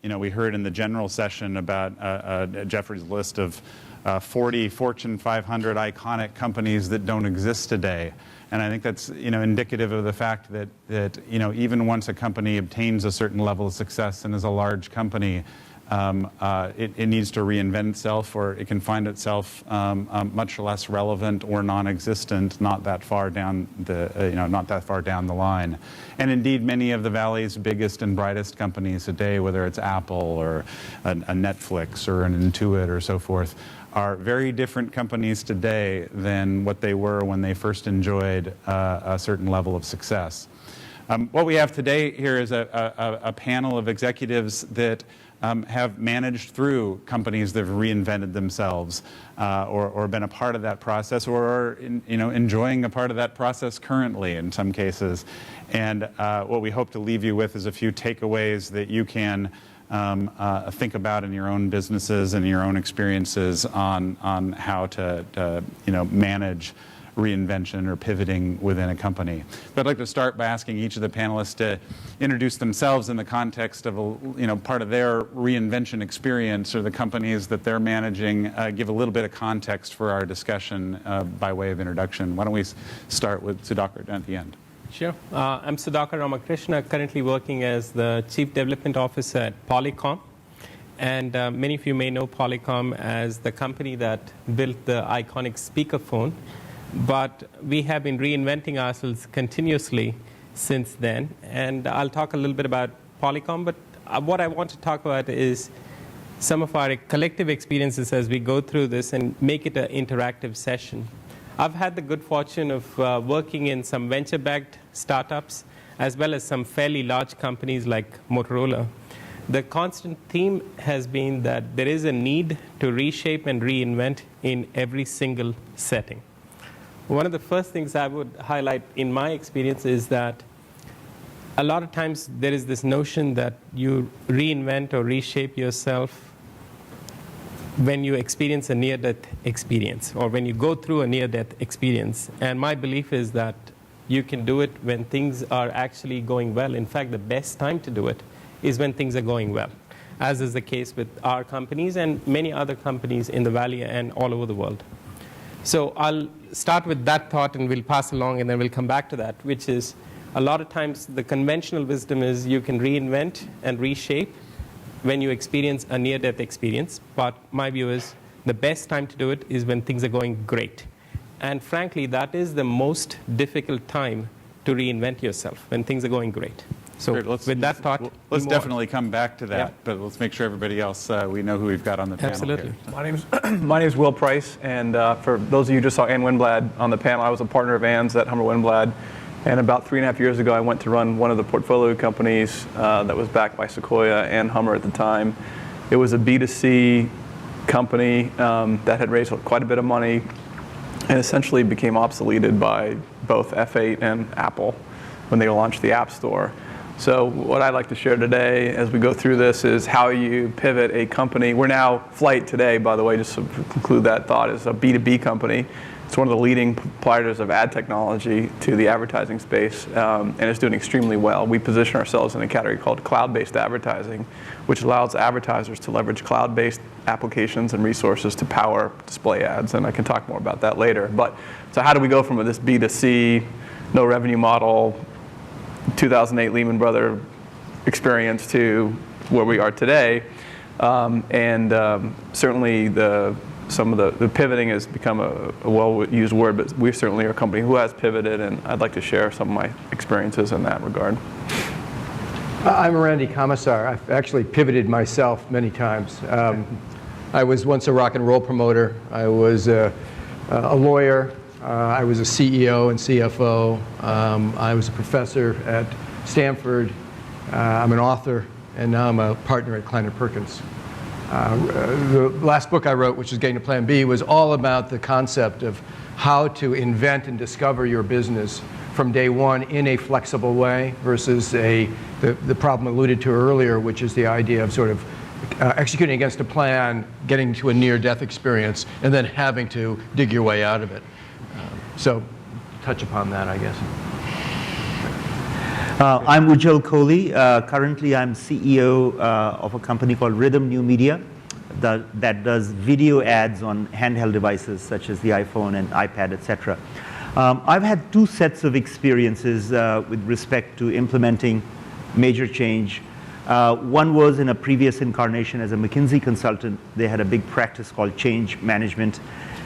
we heard in the general session about Jeffrey's list of 40 Fortune 500 iconic companies that don't exist today. And I think that's indicative of the fact that even once a company obtains a certain level of success and is a large company, it needs to reinvent itself, or it can find itself much less relevant or non-existent, not that far down the line. And indeed, many of the Valley's biggest and brightest companies today, whether it's Apple or a Netflix or an Intuit or so forth, are very different companies today than what they were when they first enjoyed a certain level of success. What we have today here is a panel of executives that have managed through companies that have reinvented themselves, or been a part of that process, or are enjoying a part of that process currently in some cases. And what we hope to leave you with is a few takeaways that you can think about in your own businesses and your own experiences on how to manage reinvention or pivoting within a company. But I'd like to start by asking each of the panelists to introduce themselves in the context of part of their reinvention experience or the companies that they're managing. Give a little bit of context for our discussion by way of introduction. Why don't we start with Sudhakar down at the end? Sure. I'm Sudhakar Ramakrishna, currently working as the Chief Development Officer at Polycom. And many of you may know Polycom as the company that built the iconic speakerphone. But we have been reinventing ourselves continuously since then. And I'll talk a little bit about Polycom, but what I want to talk about is some of our collective experiences as we go through this and make it an interactive session. I've had the good fortune of working in some venture-backed startups, as well as some fairly large companies like Motorola. The constant theme has been that there is a need to reshape and reinvent in every single setting. One of the first things I would highlight in my experience is that a lot of times there is this notion that you reinvent or reshape yourself when you experience a near-death experience, or when you go through a near-death experience. And my belief is that you can do it when things are actually going well. In fact, the best time to do it is when things are going well, as is the case with our companies and many other companies in the Valley and all over the world. So I'll start with that thought and we'll pass along, and then we'll come back to that, which is a lot of times the conventional wisdom is you can reinvent and reshape when you experience a near-death experience. But my view is the best time to do it is when things are going great. And frankly, that is the most difficult time to reinvent yourself, when things are going great. So with that thought, let's definitely come back to that, yeah. But let's make sure everybody else, we know who we've got on the panel. Absolutely. Here. My name is Will Price, and for those of you who just saw Ann Winblad on the panel, I was a partner of Ann's at Humber Winblad. And about 3.5 years ago, I went to run one of the portfolio companies that was backed by Sequoia and Hummer at the time. It was a B2C company that had raised quite a bit of money and essentially became obsoleted by both F8 and Apple when they launched the App Store. So what I'd like to share today as we go through this is how you pivot a company. We're now, Flite today, by the way, just to conclude that thought, is a B2B company. It's one of the leading providers of ad technology to the advertising space, and it's doing extremely well. We position ourselves in a category called cloud-based advertising, which allows advertisers to leverage cloud-based applications and resources to power display ads, and I can talk more about that later. But so how do we go from this B2C, no revenue model, 2008 Lehman Brothers experience to where we are today? Certainly some of the pivoting has become a well-used word, but we certainly are a company who has pivoted, and I'd like to share some of my experiences in that regard. I'm Randy Komisar. I've actually pivoted myself many times. I was once a rock and roll promoter. I was a lawyer. I was a CEO and CFO. I was a professor at Stanford. I'm an author, and now I'm a partner at Kleiner Perkins. The last book I wrote, which is Getting to Plan B, was all about the concept of how to invent and discover your business from day one in a flexible way versus the problem alluded to earlier, which is the idea of sort of executing against a plan, getting to a near-death experience, and then having to dig your way out of it. So touch upon that, I guess. I'm Ujjal Kohli. Currently, I'm CEO of a company called Rhythm NewMedia that does video ads on handheld devices such as the iPhone and iPad, etc. I've had two sets of experiences with respect to implementing major change. One was in a previous incarnation as a McKinsey consultant. They had a big practice called change management,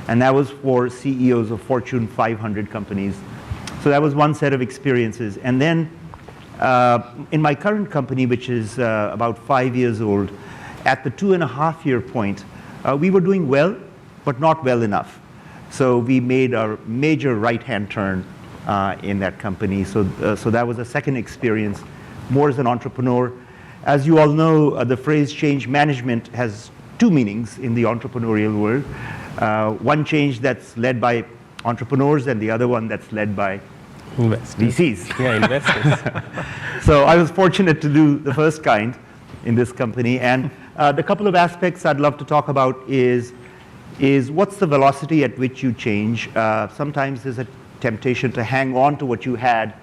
and that was for CEOs of Fortune 500 companies. So that was one set of experiences. And then in my current company, which is about 5 years old, at the 2.5-year point, we were doing well, but not well enough. So we made a major right-hand turn in that company. So that was a second experience, more as an entrepreneur. As you all know, the phrase change management has two meanings in the entrepreneurial world. One change that's led by entrepreneurs and the other one that's led by Investors. VCs. Yeah, investors. So I was fortunate to do the first kind in this company. And the couple of aspects I'd love to talk about is what's the velocity at which you change. Sometimes there's a temptation to hang on to what you had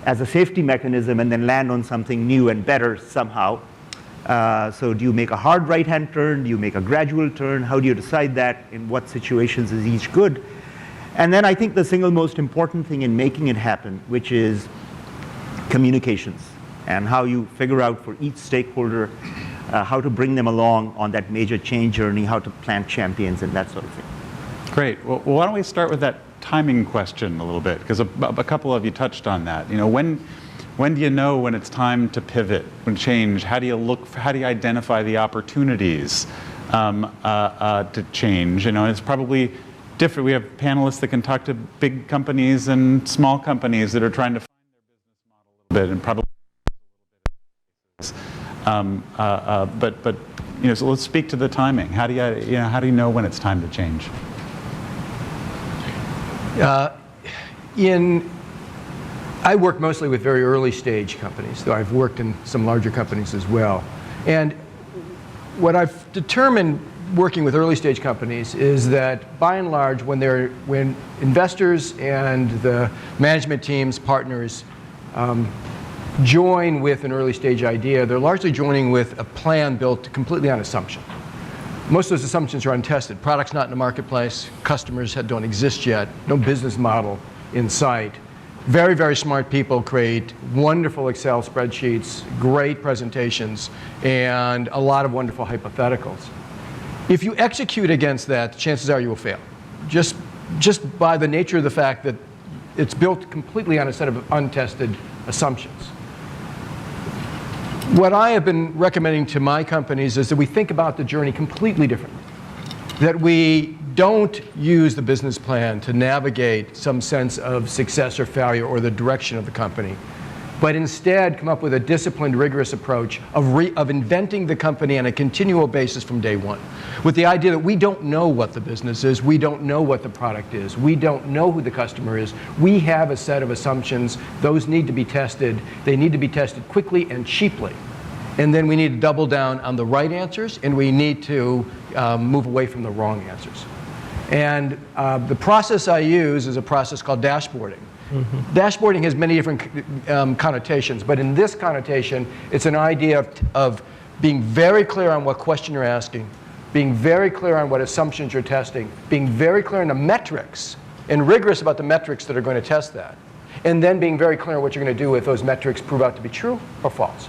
as a safety mechanism and then land on something new and better somehow. So do you make a hard right-hand turn? Do you make a gradual turn? How do you decide that? In what situations is each good? And then I think the single most important thing in making it happen, which is communications and how you figure out for each stakeholder how to bring them along on that major change journey, how to plant champions and that sort of thing. Great. Well, why don't we start with that timing question a little bit, because a couple of you touched on that. You know, when do you know when it's time to pivot, when change? How do you identify the opportunities to change? You know, and it's probably different. We have panelists that can talk to big companies and small companies that are trying to find their business model a little bit, and probably but you know, so let's speak to the timing. How do you know when it's time to change? I work mostly with very early stage companies, though I've worked in some larger companies as well. And what I've determined working with early stage companies is that by and large, when investors and the management teams, partners, join with an early stage idea, they're largely joining with a plan built completely on assumption. Most of those assumptions are untested. Products not in the marketplace, customers don't exist yet, no business model in sight. Very, very smart people create wonderful Excel spreadsheets, great presentations, and a lot of wonderful hypotheticals. If you execute against that, chances are you will fail. Just by the nature of the fact that it's built completely on a set of untested assumptions. What I have been recommending to my companies is that we think about the journey completely differently. That we don't use the business plan to navigate some sense of success or failure or the direction of the company, but instead come up with a disciplined, rigorous approach of inventing the company on a continual basis from day one, with the idea that we don't know what the business is, we don't know what the product is, we don't know who the customer is. We have a set of assumptions. Those need to be tested. They need to be tested quickly and cheaply. And then we need to double down on the right answers, and we need to move away from the wrong answers. And the process I use is a process called dashboarding. Mm-hmm. Dashboarding has many different connotations, but in this connotation, it's an idea of being very clear on what question you're asking, being very clear on what assumptions you're testing, being very clear on the metrics, and rigorous about the metrics that are going to test that, and then being very clear on what you're going to do if those metrics prove out to be true or false.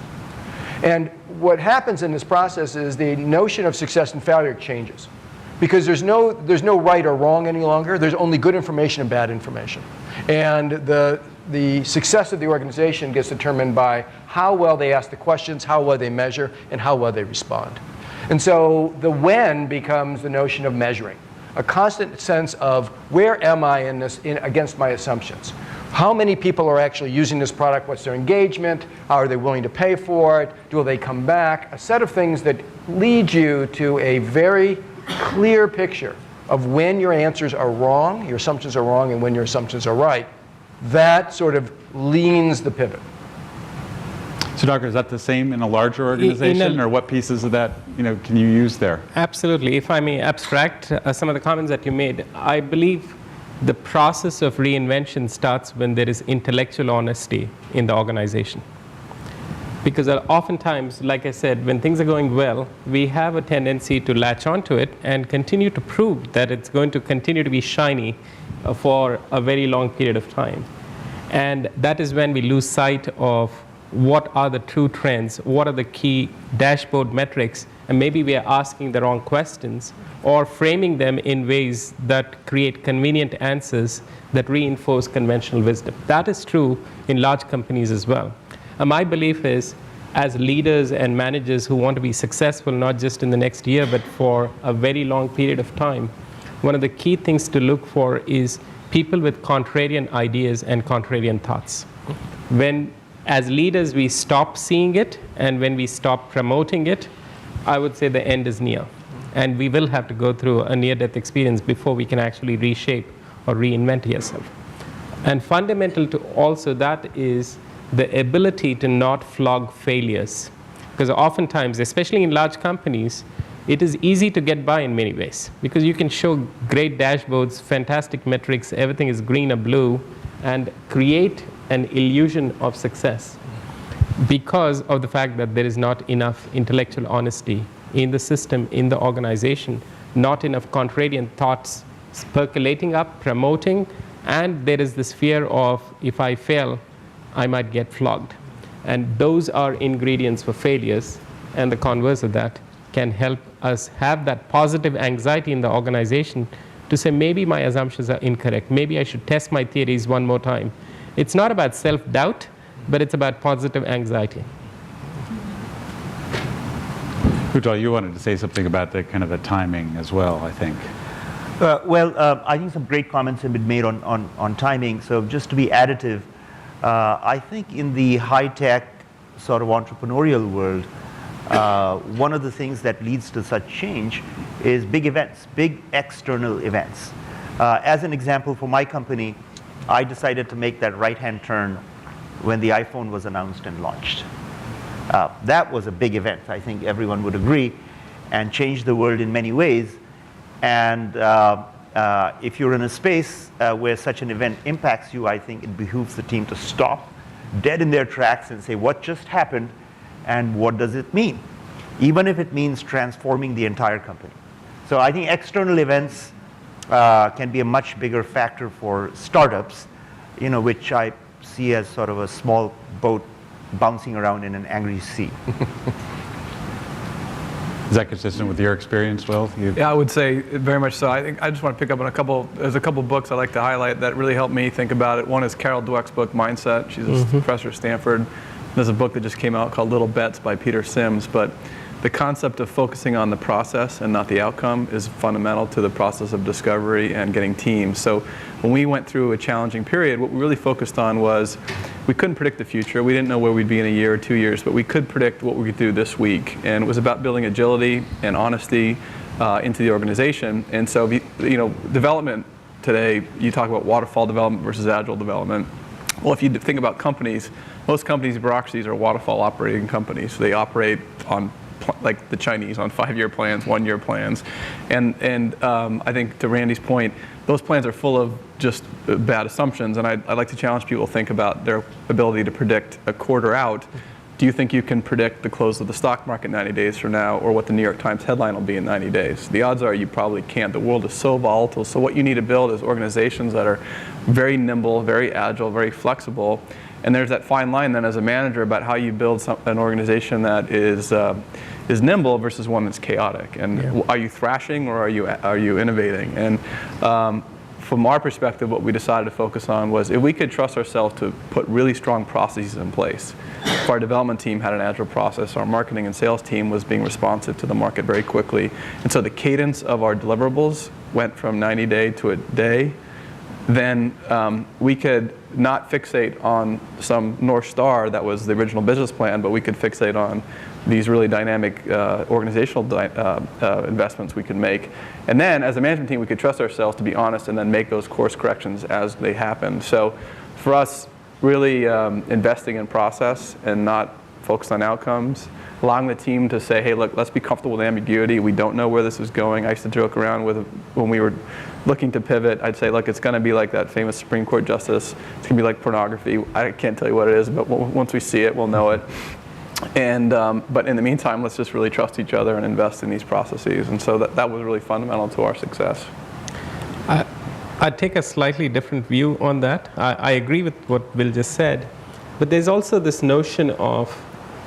And what happens in this process is the notion of success and failure changes. Because there's no right or wrong any longer. There's only good information and bad information. And the success of the organization gets determined by how well they ask the questions, how well they measure, and how well they respond. And so the when becomes the notion of measuring. A constant sense of where am I in this against my assumptions. How many people are actually using this product? What's their engagement? How are they willing to pay for it? Will they come back? A set of things that lead you to a very clear picture of when your answers are wrong, your assumptions are wrong, and when your assumptions are right. That sort of leans the pivot. Sudhakar, is that the same in a larger organization, or what pieces of that can you use there? Absolutely. If I may abstract some of the comments that you made, I believe the process of reinvention starts when there is intellectual honesty in the organization. Because oftentimes, like I said, when things are going well, we have a tendency to latch onto it and continue to prove that it's going to continue to be shiny for a very long period of time. And that is when we lose sight of what are the true trends, what are the key dashboard metrics, and maybe we are asking the wrong questions or framing them in ways that create convenient answers that reinforce conventional wisdom. That is true in large companies as well. And my belief is, as leaders and managers who want to be successful, not just in the next year, but for a very long period of time, one of the key things to look for is people with contrarian ideas and contrarian thoughts. When, as leaders, we stop seeing it, and when we stop promoting it, I would say the end is near. And we will have to go through a near-death experience before we can actually reshape or reinvent yourself. And fundamental to also that is the ability to not flog failures. Because oftentimes, especially in large companies, it is easy to get by in many ways. Because you can show great dashboards, fantastic metrics, everything is green or blue, and create an illusion of success because of the fact that there is not enough intellectual honesty in the system, in the organization, not enough contrarian thoughts percolating up, promoting, and there is this fear of, if I fail, I might get flogged. And those are ingredients for failures, and the converse of that can help us have that positive anxiety in the organization to say, maybe my assumptions are incorrect, maybe I should test my theories one more time. It's not about self-doubt, but it's about positive anxiety. Ujjal, you wanted to say something about the kind of the timing as well, I think. I think some great comments have been made on timing. So just to be additive, I think in the high-tech sort of entrepreneurial world, one of the things that leads to such change is big events, big external events. As an example, for my company, I decided to make that right-hand turn when the iPhone was announced and launched. That was a big event, I think everyone would agree, and changed the world in many ways. And if you're in a space where such an event impacts you, I think it behooves the team to stop dead in their tracks and say, what just happened and what does it mean? Even if it means transforming the entire company. So I think external events can be a much bigger factor for startups, which I see as sort of a small boat bouncing around in an angry sea. Is that consistent with your experience, Will? Yeah, I would say very much so. I think I just want to pick up on there's a couple books I like to highlight that really helped me think about it. One is Carol Dweck's book, Mindset. She's a professor at Stanford. There's a book that just came out called Little Bets by Peter Sims. But the concept of focusing on the process and not the outcome is fundamental to the process of discovery and getting teams. So when we went through a challenging period, what we really focused on was we couldn't predict the future. We didn't know where we'd be in a year or 2 years, but we could predict what we could do this week. And it was about building agility and honesty into the organization. And so, development today, you talk about waterfall development versus agile development. Well, if you think about companies, most companies' bureaucracies are waterfall operating companies. They operate on, like the Chinese, on 5-year plans, 1-year plans. And I think to Randy's point, those plans are full of just bad assumptions. And I'd like to challenge people to think about their ability to predict a quarter out. Do you think you can predict the close of the stock market 90 days from now, or what the New York Times headline will be in 90 days? The odds are you probably can't. The world is so volatile. So what you need to build is organizations that are very nimble, very agile, very flexible. And there's that fine line then as a manager about how you build an organization that is nimble versus one that's chaotic. And are you thrashing or are you innovating? And from our perspective, what we decided to focus on was if we could trust ourselves to put really strong processes in place. If our development team had an agile process, our marketing and sales team was being responsive to the market very quickly. And so the cadence of our deliverables went from 90-day to a day. Then we could not fixate on some North Star that was the original business plan, but we could fixate on these really dynamic organizational investments we could make. And then as a management team, we could trust ourselves to be honest and then make those course corrections as they happen. So for us, really investing in process and not focused on outcomes, allowing the team to say, hey, look, let's be comfortable with ambiguity. We don't know where this is going. I used to joke around with when we were looking to pivot, I'd say, look, it's going to be like that famous Supreme Court justice. It's going to be like pornography. I can't tell you what it is, but once we see it, we'll know it. And but in the meantime, let's just really trust each other and invest in these processes. And so that was really fundamental to our success. I'd take a slightly different view on that. I agree with what Bill just said, but there's also this notion of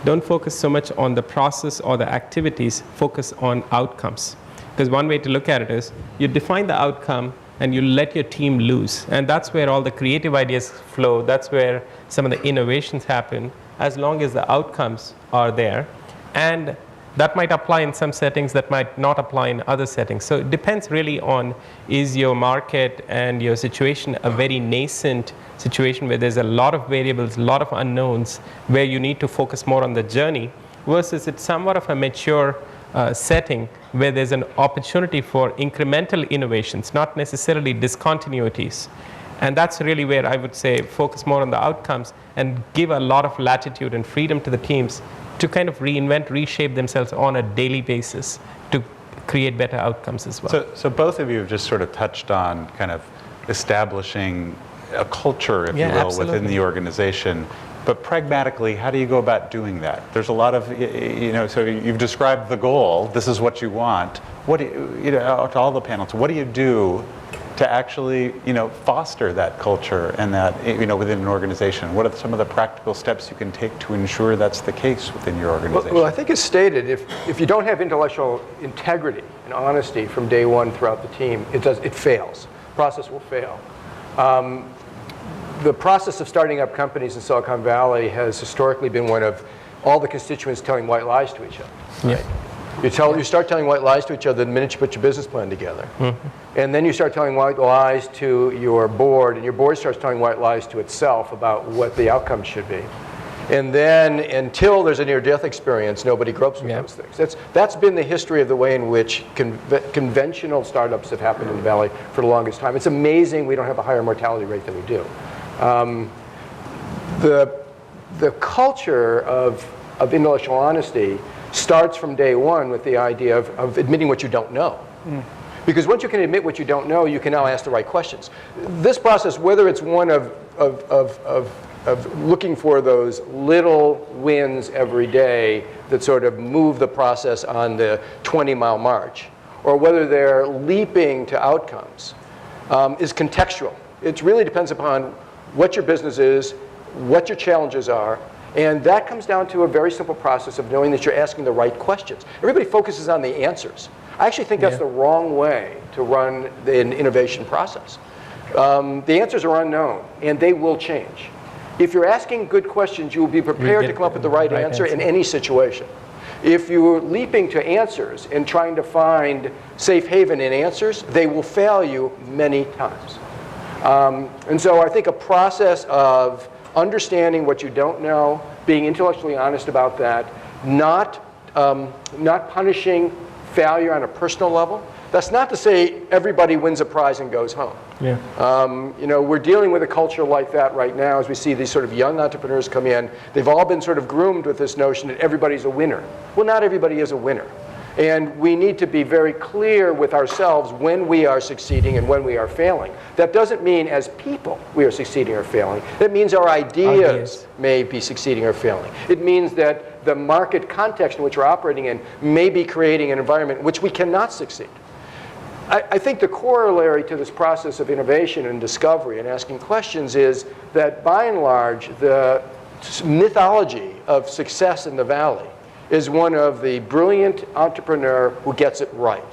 don't focus so much on the process or the activities, focus on outcomes. Because one way to look at it is you define the outcome and you let your team loose. And that's where all the creative ideas flow. That's where some of the innovations happen, as long as the outcomes are there. And that might apply in some settings, that might not apply in other settings. So it depends really on, is your market and your situation a very nascent situation where there's a lot of variables, a lot of unknowns, where you need to focus more on the journey, versus it's somewhat of a mature setting where there's an opportunity for incremental innovations, not necessarily discontinuities. And that's really where I would say focus more on the outcomes and give a lot of latitude and freedom to the teams to kind of reinvent, reshape themselves on a daily basis to create better outcomes as well. So both of you have just sort of touched on kind of establishing a culture, if you will, absolutely. within the organization. But pragmatically, how do you go about doing that? There's a lot of, so you've described the goal. This is what you want. What do you, to all the panels, what do you do to actually, foster that culture and that, within an organization? What are some of the practical steps you can take to ensure that's the case within your organization? Well, I think as stated, if you don't have intellectual integrity and honesty from day one throughout the team, it fails. The process will fail. The process of starting up companies in Silicon Valley has historically been one of all the constituents telling white lies to each other. Right? You start telling white lies to each other the minute you put your business plan together. Mm-hmm. And then you start telling white lies to your board, and your board starts telling white lies to itself about what the outcome should be. And then until there's a near-death experience, nobody gropes with those things. That's been the history of the way in which conventional startups have happened in the Valley for the longest time. It's amazing we don't have a higher mortality rate than we do. The culture of intellectual honesty starts from day one with the idea of admitting what you don't know. Mm. Because once you can admit what you don't know, you can now ask the right questions. This process, whether it's one of looking for those little wins every day that sort of move the process on the 20-mile march, or whether they're leaping to outcomes, is contextual. It really depends upon what your business is, what your challenges are, and that comes down to a very simple process of knowing that you're asking the right questions. Everybody focuses on the answers. I actually think that's the wrong way to run an innovation process. The answers are unknown, and they will change. If you're asking good questions, you will be prepared to come up with the right answer in any situation. If you're leaping to answers and trying to find safe haven in answers, they will fail you many times. And so I think a process of understanding what you don't know, being intellectually honest about that, not punishing failure on a personal level. That's not to say everybody wins a prize and goes home. Yeah. We're dealing with a culture like that right now as we see these sort of young entrepreneurs come in. They've all been sort of groomed with this notion that everybody's a winner. Well, not everybody is a winner. And we need to be very clear with ourselves when we are succeeding and when we are failing. That doesn't mean as people we are succeeding or failing. That means our ideas may be succeeding or failing. It means that the market context in which we're operating in may be creating an environment in which we cannot succeed. I think the corollary to this process of innovation and discovery and asking questions is that by and large the mythology of success in the Valley is one of the brilliant entrepreneur who gets it right.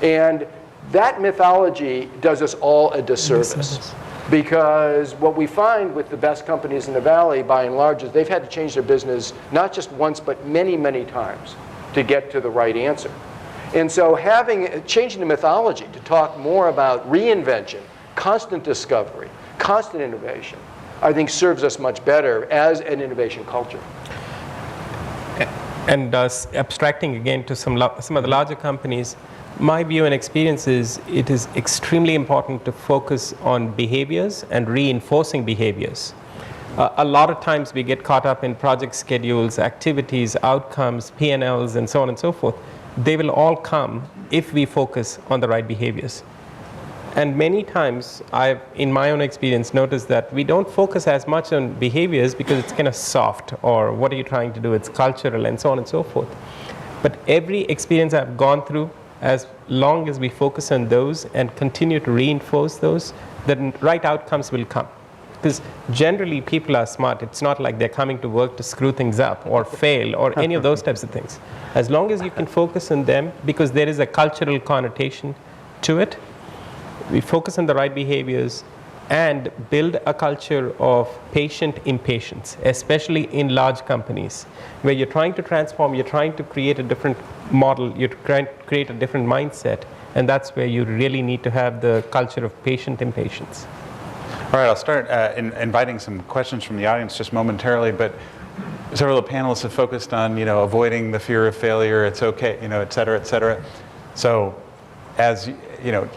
And that mythology does us all a disservice. Because what we find with the best companies in the Valley, by and large, is they've had to change their business not just once, but many, many times to get to the right answer. And so changing the mythology to talk more about reinvention, constant discovery, constant innovation, I think serves us much better as an innovation culture. And abstracting again to some of the larger companies, my view and experience is it is extremely important to focus on behaviors and reinforcing behaviors. A lot of times we get caught up in project schedules, activities, outcomes, P&Ls, and so on and so forth. They will all come if we focus on the right behaviors. And many times, I've, in my own experience, noticed that we don't focus as much on behaviors because it's kind of soft, or what are you trying to do? It's cultural, and so on and so forth. But every experience I've gone through, as long as we focus on those and continue to reinforce those, the right outcomes will come. Because generally, people are smart. It's not like they're coming to work to screw things up or fail or any of those types of things. As long as you can focus on them, because there is a cultural connotation to it, we focus on the right behaviors and build a culture of patient impatience, especially in large companies, where you're trying to transform, you're trying to create a different model, you're trying to create a different mindset, and that's where you really need to have the culture of patient impatience. All right, I'll start inviting some questions from the audience just momentarily, but several of the panelists have focused on, avoiding the fear of failure, it's okay, et cetera, et cetera. So, as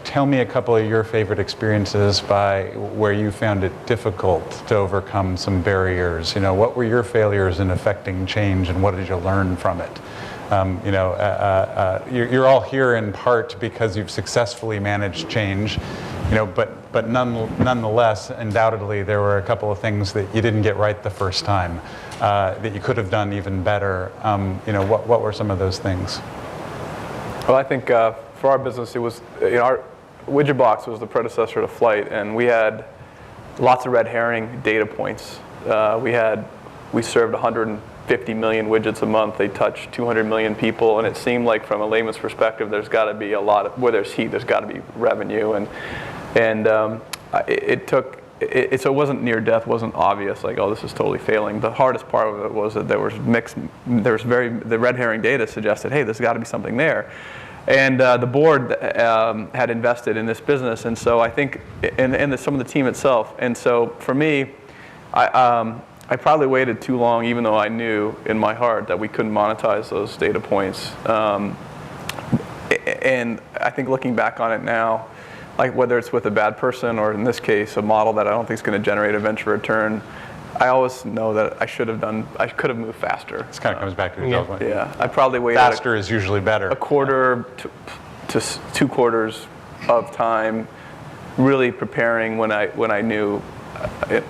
tell me a couple of your favorite experiences by where you found it difficult to overcome some barriers. What were your failures in affecting change, and what did you learn from it? You're all here in part because you've successfully managed change, but nonetheless, undoubtedly, there were a couple of things that you didn't get right the first time that you could have done even better. What were some of those things? Well, I think for our business, it was, our widget box was the predecessor to Flite, and we had lots of red herring data points. We served 150 million widgets a month. They touched 200 million people, and it seemed like, from a layman's perspective, there's got to be a lot of, where there's heat, there's got to be revenue, and so it wasn't near death, wasn't obvious, like, oh, this is totally failing. The hardest part of it was that the red herring data suggested, hey, there's got to be something there. And the board had invested in this business, and so I think, and some of the team itself. And so for me, I probably waited too long, even though I knew in my heart that we couldn't monetize those data points. And I think looking back on it now, like whether it's with a bad person or in this case a model that I don't think is going to generate a venture return, I always know that I could have moved faster. This kind of comes back to the point. Yeah, I probably waited. Faster is usually better. A quarter to 2 quarters of time, really preparing when I knew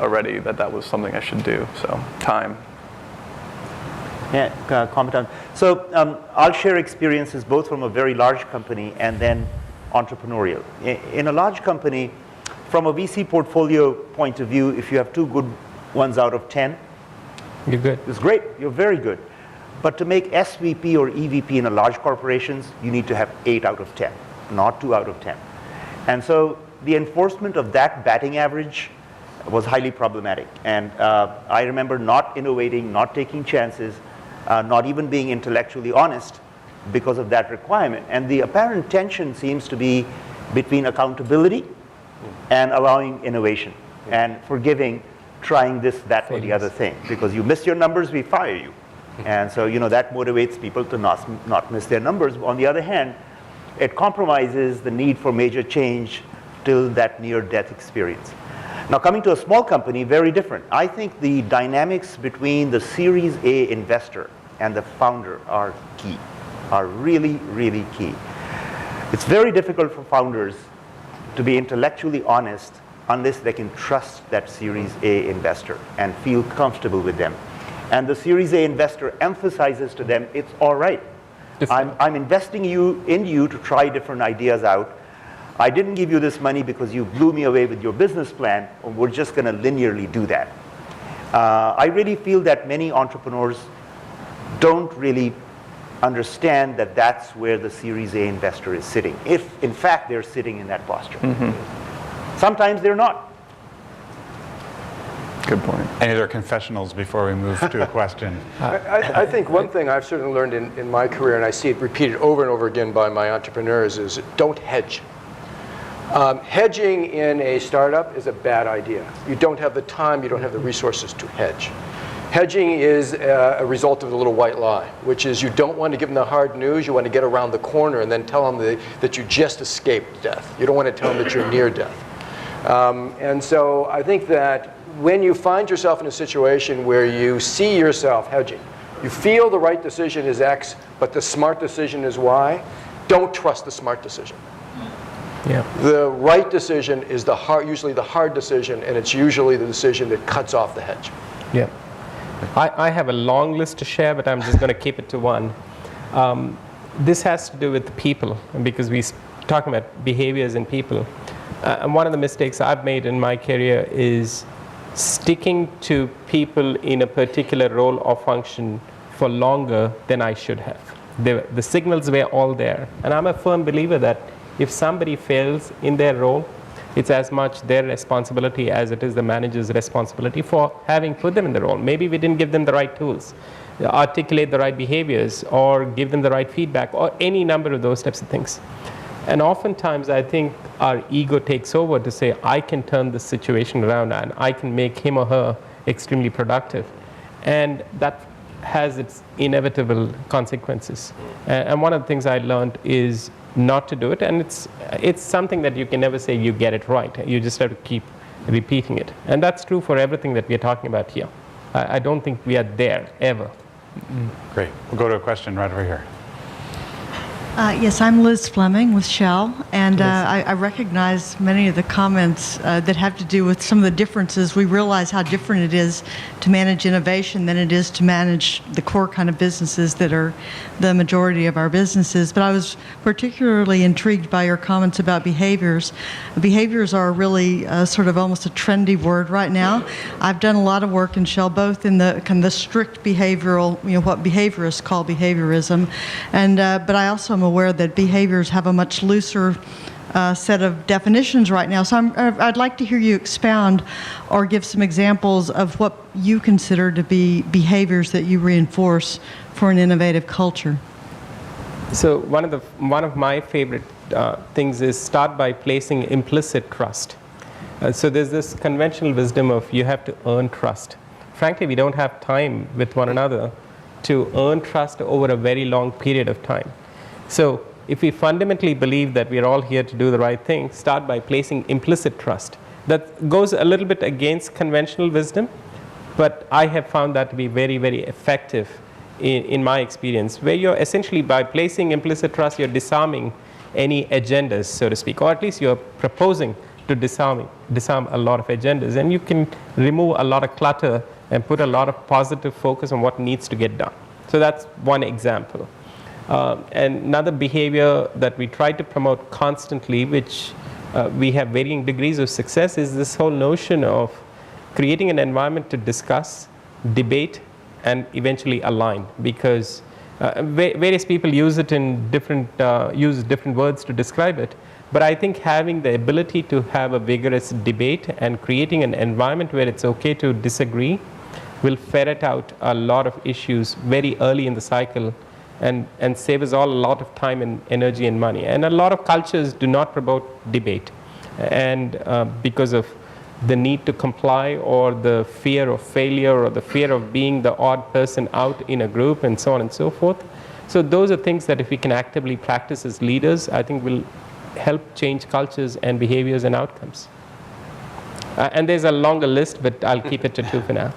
already that was something I should do. So time. Yeah, comment on. So I'll share experiences both from a very large company and then entrepreneurial. In a large company, from a VC portfolio point of view, if you have 2 good ones out of 10, you're good. It's great. You're very good. But to make SVP or EVP in a large corporations, you need to have 8 out of 10, not 2 out of 10. And so the enforcement of that batting average was highly problematic. And I remember not innovating, not taking chances, not even being intellectually honest because of that requirement. And the apparent tension seems to be between accountability and allowing innovation and forgiving trying this, that, or the other thing. Because you miss your numbers, we fire you. And so, that motivates people to not miss their numbers. On the other hand, it compromises the need for major change till that near-death experience. Now, coming to a small company, very different. I think the dynamics between the Series A investor and the founder are key, are really, really key. It's very difficult for founders to be intellectually honest unless they can trust that Series A investor and feel comfortable with them. And the Series A investor emphasizes to them, it's all right. I'm investing in you to try different ideas out. I didn't give you this money because you blew me away with your business plan, or we're just going to linearly do that. I really feel that many entrepreneurs don't really understand that that's where the Series A investor is sitting, if in fact they're sitting in that posture. Sometimes they're not. Good point. Any other confessionals before we move to a question? I think one thing I've certainly learned in my career, and I see it repeated over and over again by my entrepreneurs, is don't hedge. Hedging in a startup is a bad idea. You don't have the time, you don't have the resources to hedge. Hedging is a result of the little white lie, which is you don't want to give them the hard news, you want to get around the corner and then tell them that you just escaped death. You don't want to tell them that you're near death. And so I think that when you find yourself in a situation where you see yourself hedging, you feel the right decision is X, but the smart decision is Y, don't trust the smart decision. Yeah. The right decision is usually the hard decision, and it's usually the decision that cuts off the hedge. Yeah. I have a long list to share, but I'm just going to keep it to one. This has to do with people, because we're talking about behaviors in people. And one of the mistakes I've made in my career is sticking to people in a particular role or function for longer than I should have. The signals were all there. And I'm a firm believer that if somebody fails in their role, it's as much their responsibility as it is the manager's responsibility for having put them in the role. Maybe we didn't give them the right tools, articulate the right behaviors, or give them the right feedback, or any number of those types of things. And oftentimes, I think our ego takes over to say, I can turn this situation around and I can make him or her extremely productive. And that has its inevitable consequences. And one of the things I learned is not to do it. And it's something that you can never say you get it right. You just have to keep repeating it. And that's true for everything that we're talking about here. I don't think we are there, ever. Great. We'll go to a question right over here. Yes, I'm Liz Fleming with Shell, and I recognize many of the comments that have to do with some of the differences. We realize how different it is to manage innovation than it is to manage the core kind of businesses that are the majority of our businesses. But I was particularly intrigued by your comments about behaviors. Behaviors are really sort of almost a trendy word right now. I've done a lot of work in Shell, both in the kind of the strict behavioral, what behaviorists call behaviorism, and but I also am aware that behaviors have a much looser set of definitions right now. So I'd like to hear you expound or give some examples of what you consider to be behaviors that you reinforce for an innovative culture. So one of my favorite things is start by placing implicit trust. So there's this conventional wisdom of you have to earn trust. Frankly, we don't have time with one another to earn trust over a very long period of time. So if we fundamentally believe that we're all here to do the right thing, start by placing implicit trust. That goes a little bit against conventional wisdom, but I have found that to be very, very effective in my experience, where you're essentially, by placing implicit trust, you're disarming any agendas, so to speak, or at least you're proposing to disarm a lot of agendas, and you can remove a lot of clutter and put a lot of positive focus on what needs to get done. So that's one example. And another behavior that we try to promote constantly, which we have varying degrees of success, is this whole notion of creating an environment to discuss, debate, and eventually align. Because various people use it in use different words to describe it. But I think having the ability to have a vigorous debate and creating an environment where it's okay to disagree will ferret out a lot of issues very early in the cycle, and save us all a lot of time and energy and money. And a lot of cultures do not promote debate, and because of the need to comply, or the fear of failure, or the fear of being the odd person out in a group, and so on and so forth. So those are things that if we can actively practice as leaders, I think will help change cultures and behaviors and outcomes. And there's a longer list, but I'll keep it to 2 for now.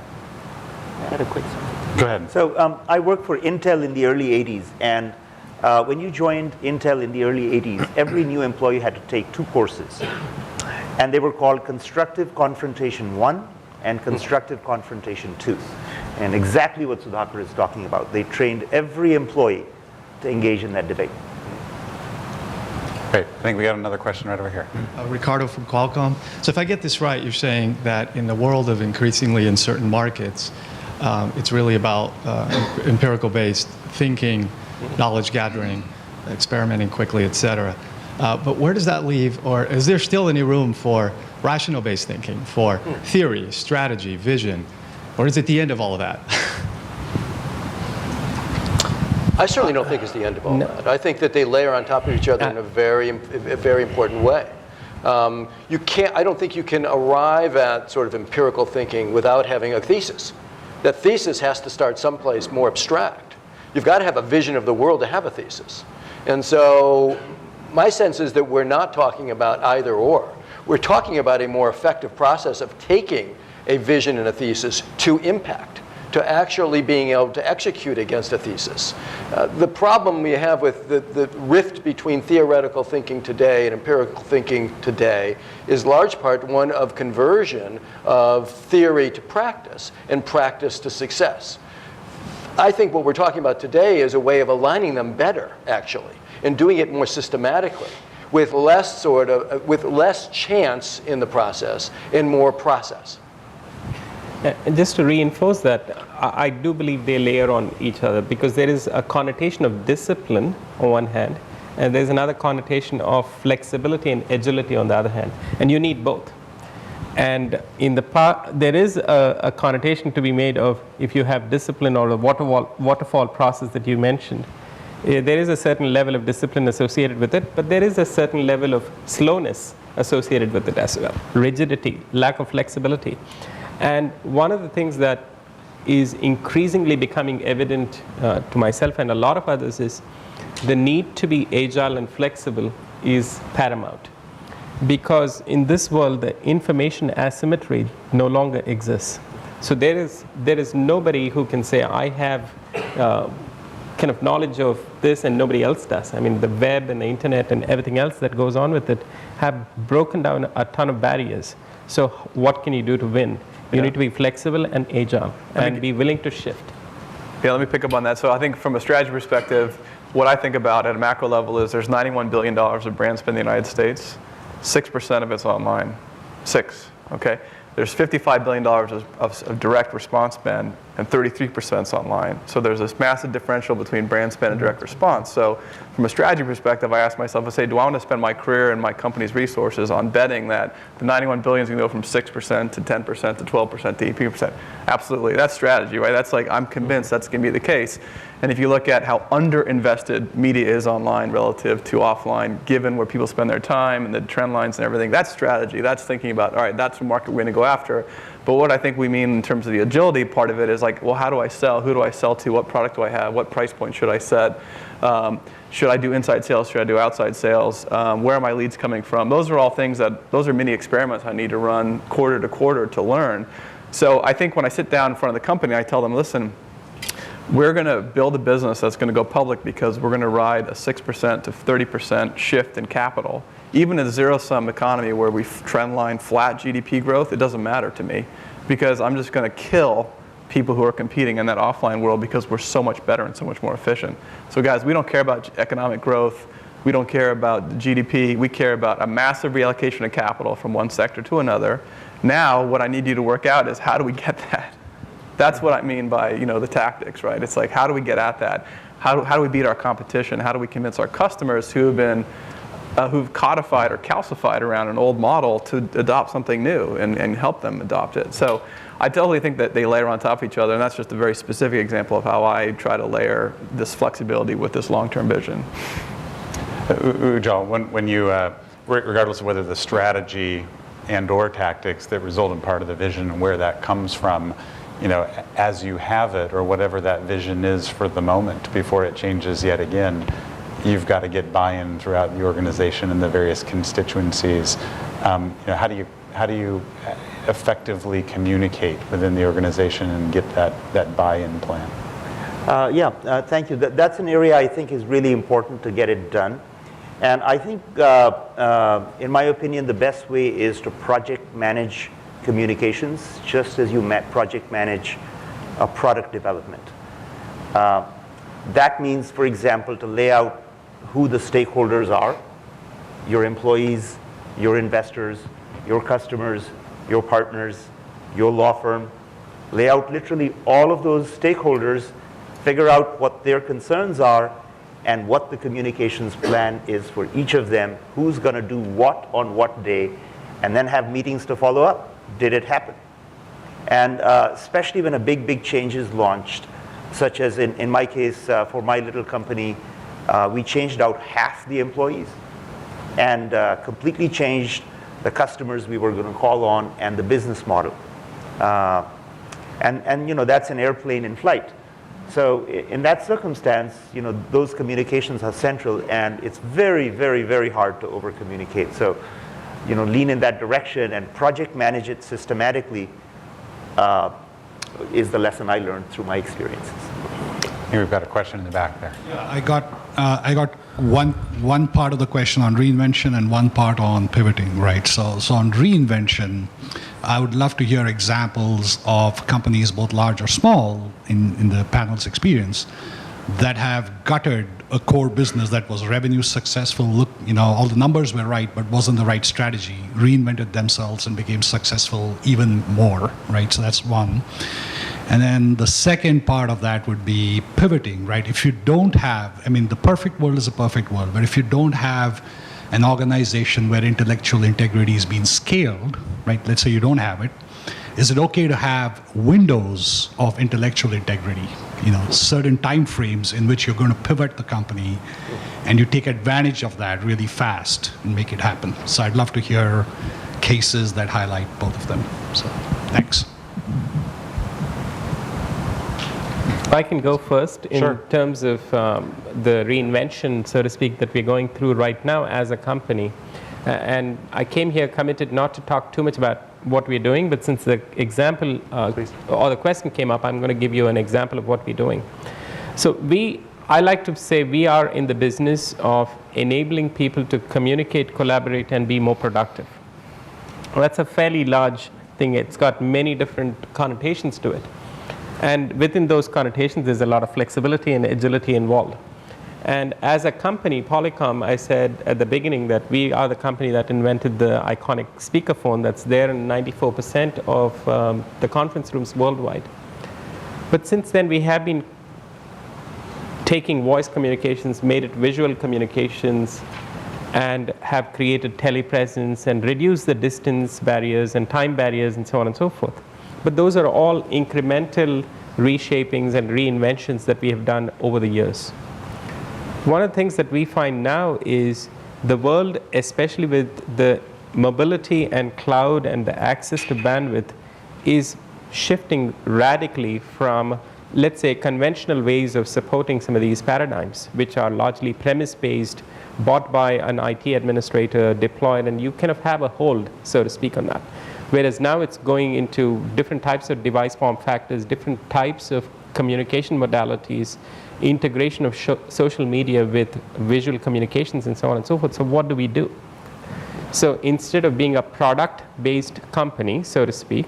I had a quick one. Go ahead. So I worked for Intel in the early 80s, and when you joined Intel in the early 80s, every new employee had to take 2 courses. And they were called Constructive Confrontation 1 and Constructive Confrontation 2. And exactly what Sudhakar is talking about. They trained every employee to engage in that debate. Great. I think we got another question right over here. Ricardo from Qualcomm. So if I get this right, you're saying that in the world of increasingly uncertain markets, it's really about empirical-based thinking, knowledge gathering, experimenting quickly, et cetera. But where does that leave, or is there still any room for rational-based thinking, for theory, strategy, vision, or is it the end of all of that? I certainly don't think it's the end of all that. I think that they layer on top of each other in a very important way. I don't think you can arrive at sort of empirical thinking without having a thesis. That thesis has to start someplace more abstract. You've got to have a vision of the world to have a thesis. And so my sense is that we're not talking about either or. We're talking about a more effective process of taking a vision and a thesis to impact, to actually being able to execute against a thesis. The problem we have with the rift between theoretical thinking today and empirical thinking today is large part one of conversion of theory to practice and practice to success. I think what we're talking about today is a way of aligning them better, actually, and doing it more systematically, with less chance in the process and more process. And just to reinforce that, I do believe they layer on each other, because there is a connotation of discipline on one hand, and there's another connotation of flexibility and agility on the other hand, and you need both. And in the there is a connotation to be made of, if you have discipline or the waterfall process that you mentioned, there is a certain level of discipline associated with it, but there is a certain level of slowness associated with it as well. Rigidity, lack of flexibility. And one of the things that is increasingly becoming evident to myself and a lot of others is the need to be agile and flexible is paramount. Because in this world, the information asymmetry no longer exists. So there is nobody who can say, I have kind of knowledge of this and nobody else does. I mean, the web and the internet and everything else that goes on with it have broken down a ton of barriers. So what can you do to win? You need to be flexible and agile and be willing to shift. Yeah, let me pick up on that. So I think from a strategy perspective, what I think about at a macro level is there's $91 billion of brand spend in the United States. 6% of it's online. 6, okay? There's $55 billion of direct response spend, and 33% is online. So there's this massive differential between brand spend and direct response. So from a strategy perspective, I ask myself, I say, do I want to spend my career and my company's resources on betting that the 91 billion is going to go from 6% to 10% to 12% to 18%? Absolutely. That's strategy, right? That's like, I'm convinced that's going to be the case. And if you look at how underinvested media is online relative to offline, given where people spend their time and the trend lines and everything, that's strategy. That's thinking about, all right, that's the market we're going to go after. But what I think we mean in terms of the agility part of it is like, well, how do I sell? Who do I sell to? What product do I have? What price point should I set? Should I do inside sales? Should I do outside sales? Where are my leads coming from? Those are all things those are mini experiments I need to run quarter to quarter to learn. So I think when I sit down in front of the company, I tell them, listen, we're going to build a business that's going to go public because we're going to ride a 6% to 30% shift in capital. Even in a zero-sum economy where we trendline flat GDP growth, it doesn't matter to me, because I'm just going to kill people who are competing in that offline world because we're so much better and so much more efficient. So guys, we don't care about economic growth. We don't care about GDP. We care about a massive reallocation of capital from one sector to another. Now, what I need you to work out is, how do we get that? That's what I mean by, the tactics, right? It's like, how do we get at that? How do we beat our competition? How do we convince our customers who've codified or calcified around an old model to adopt something new and help them adopt it? So I totally think that they layer on top of each other, and that's just a very specific example of how I try to layer this flexibility with this long-term vision. Ujjal, when you, regardless of whether the strategy and or tactics that result in part of the vision and where that comes from, as you have it, or whatever that vision is for the moment before it changes yet again, you've got to get buy-in throughout the organization and the various constituencies. How do you effectively communicate within the organization and get that buy-in plan? Thank you. That's an area I think is really important to get it done. And I think, in my opinion, the best way is to project manage communications, just as you project manage product development. That means, for example, to lay out who the stakeholders are: your employees, your investors, your customers, your partners, your law firm. Lay out literally all of those stakeholders, figure out what their concerns are, and what the communications plan is for each of them, who's going to do what on what day, and then have meetings to follow up. Did it happen? And especially when a big change is launched, such as in my case, for my little company, we changed out half the employees and completely changed the customers we were going to call on and the business model. And that's an airplane in flight. So in that circumstance, those communications are central, and it's very, very, very hard to over-communicate. So lean in that direction and project manage it systematically is the lesson I learned through my experiences. Here we've got a question in the back there. Yeah, I got one part of the question on reinvention and one part on pivoting, right? So on reinvention, I would love to hear examples of companies, both large or small, in the panel's experience, that have gutted a core business that was revenue successful. Look, all the numbers were right, but wasn't the right strategy. Reinvented themselves and became successful even more, right? So that's one. And then the second part of that would be pivoting, right? If you don't have, the perfect world is a perfect world, but if you don't have an organization where intellectual integrity is being scaled, right? Let's say you don't have it. Is it okay to have windows of intellectual integrity, certain time frames in which you're going to pivot the company and you take advantage of that really fast and make it happen? So I'd love to hear cases that highlight both of them. So thanks. I can go first in Sure. terms of the reinvention, so to speak, that we're going through right now as a company. And I came here committed not to talk too much about what we're doing, but since the example or the question came up, I'm going to give you an example of what we're doing. So I like to say we are in the business of enabling people to communicate, collaborate, and be more productive. Well, that's a fairly large thing. It's got many different connotations to it. And within those connotations, there's a lot of flexibility and agility involved. And as a company, Polycom, I said at the beginning that we are the company that invented the iconic speakerphone that's there in 94% of the conference rooms worldwide. But since then, we have been taking voice communications, made it visual communications, and have created telepresence and reduced the distance barriers and time barriers and so on and so forth. But those are all incremental reshapings and reinventions that we have done over the years. One of the things that we find now is the world, especially with the mobility and cloud and the access to bandwidth, is shifting radically from, let's say, conventional ways of supporting some of these paradigms, which are largely premise-based, bought by an IT administrator, deployed, and you kind of have a hold, so to speak, on that. Whereas now it's going into different types of device form factors, different types of communication modalities, integration of social media with visual communications and so on and so forth. So what do we do? So instead of being a product-based company, so to speak,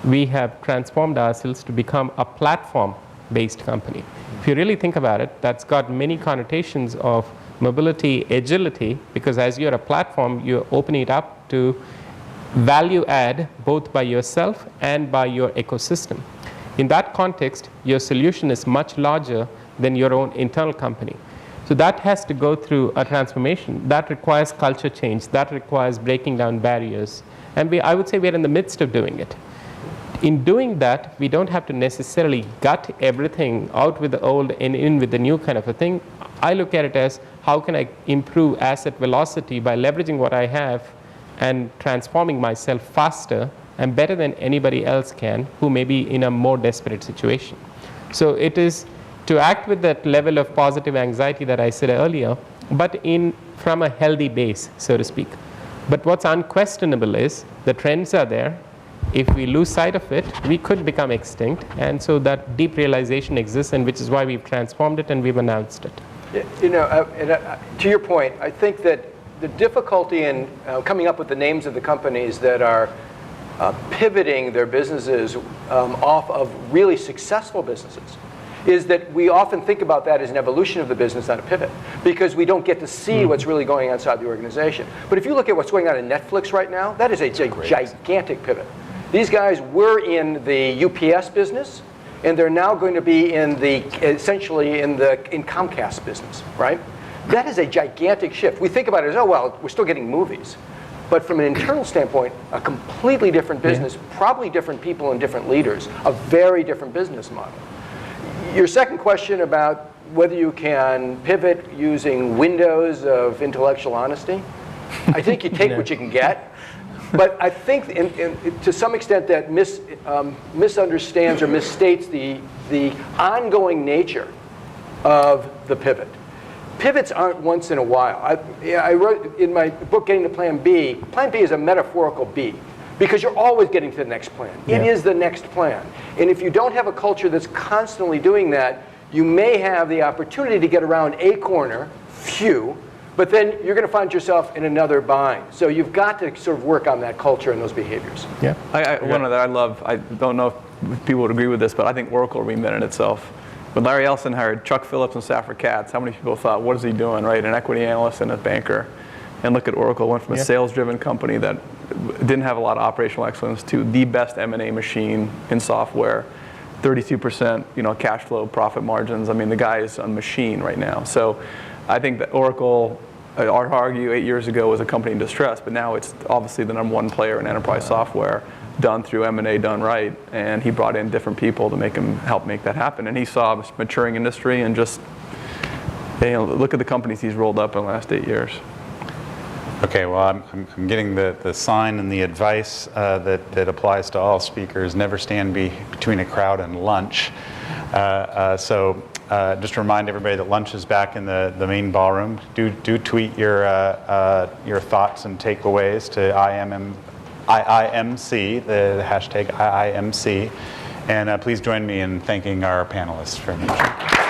we have transformed ourselves to become a platform-based company. If you really think about it, that's got many connotations of mobility, agility, because as you're a platform, you're opening it up to value add both by yourself and by your ecosystem. In that context, your solution is much larger than your own internal company. So that has to go through a transformation. That requires culture change. That requires breaking down barriers. And I would say we're in the midst of doing it. In doing that, we don't have to necessarily gut everything out with the old and in with the new kind of a thing. I look at it as how can I improve asset velocity by leveraging what I have and transforming myself faster and better than anybody else can who may be in a more desperate situation. So it is to act with that level of positive anxiety that I said earlier, but from a healthy base, so to speak. But what's unquestionable is the trends are there. If we lose sight of it, we could become extinct. And so that deep realization exists, and which is why we've transformed it and we've announced it. To your point, I think that the difficulty in coming up with the names of the companies that are pivoting their businesses off of really successful businesses is that we often think about that as an evolution of the business, not a pivot, because we don't get to see what's really going on inside the organization. But if you look at what's going on in Netflix right now, that is a gigantic pivot. These guys were in the UPS business, and they're now going to be essentially in Comcast business, right? That is a gigantic shift. We think about it as, oh, well, we're still getting movies. But from an internal standpoint, a completely different business, probably different people and different leaders, a very different business model. Your second question about whether you can pivot using windows of intellectual honesty, I think you take what you can get. But I think to some extent that misunderstands or misstates the ongoing nature of the pivot. Pivots aren't once in a while. I wrote in my book, Getting to Plan B is a metaphorical B, because you're always getting to the next plan. Yeah. It is the next plan. And if you don't have a culture that's constantly doing that, you may have the opportunity to get around a corner, but then you're going to find yourself in another bind. So you've got to sort of work on that culture and those behaviors. Yeah. One of that I love, I don't know if people would agree with this, but I think Oracle reinvented itself. When Larry Ellison hired Chuck Phillips and Safra Katz, how many people thought, what is he doing, right? An equity analyst and a banker. And look at Oracle, went from a sales-driven company that didn't have a lot of operational excellence to the best M&A machine in software, 32% cash flow profit margins. I mean, the guy is a machine right now. So I think that Oracle, I'd argue 8 years ago, was a company in distress, but now it's obviously the #1 player in enterprise software, done through M&A done right, and he brought in different people to help make that happen. And he saw a maturing industry and just, look at the companies he's rolled up in the last 8 years. Okay, well, I'm getting the sign and the advice that applies to all speakers: never stand between a crowd and lunch. So just to remind everybody that lunch is back in the main ballroom. Do tweet your thoughts and takeaways to IIMC, the hashtag IIMC, and please join me in thanking our panelists for mentioning.